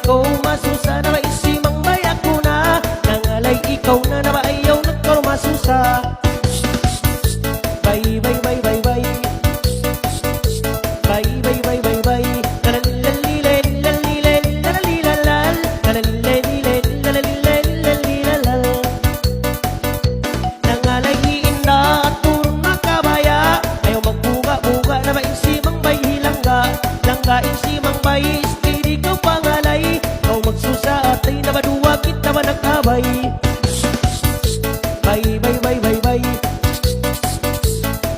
ikaw masusa na maisimang may ako na nangalay ikaw na na maayaw nagkaw masusa. Bye bye bye bye bye bye bye bye bye bye nalalilay lalilay lalalilalal nalalilay lalilay lalalilalal nangalay iinda at turong makabaya ayaw magbuga-buga na maisimang bay hilangga langga isimang bay istiri ka pangalay kau magsusa atay na maduwa kita ba nagkabay. Bye bye bye bye bye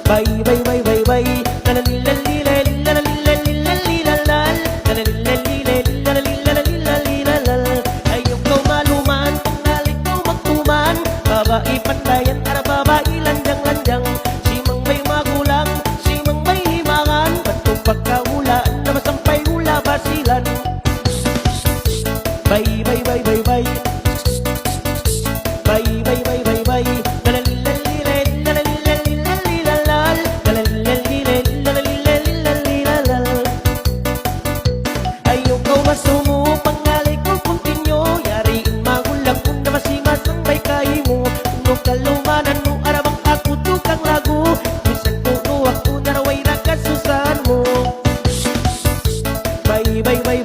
bye bye bye bye bye nalalilay lalalilalal nalalilay lalalilalal ayaw kau maluman pangalit kau magtuman babae pandayan tara babae lanjang-lanjang simang may magulang simang may himangan patong pagkahulaan na masampay hula basilan. Bye bye bye bye bye bye bye bye bye bye nalalilay lalalilalal nalalilay lalalilalal ayaw kau masumo pangalay ko kontinyo yariin magulang kung na masimasang may kahi mo nung kalumanan mo arabang ako tukang lagu bisan ko ako naraway na kasusahan mo. Bye bye bye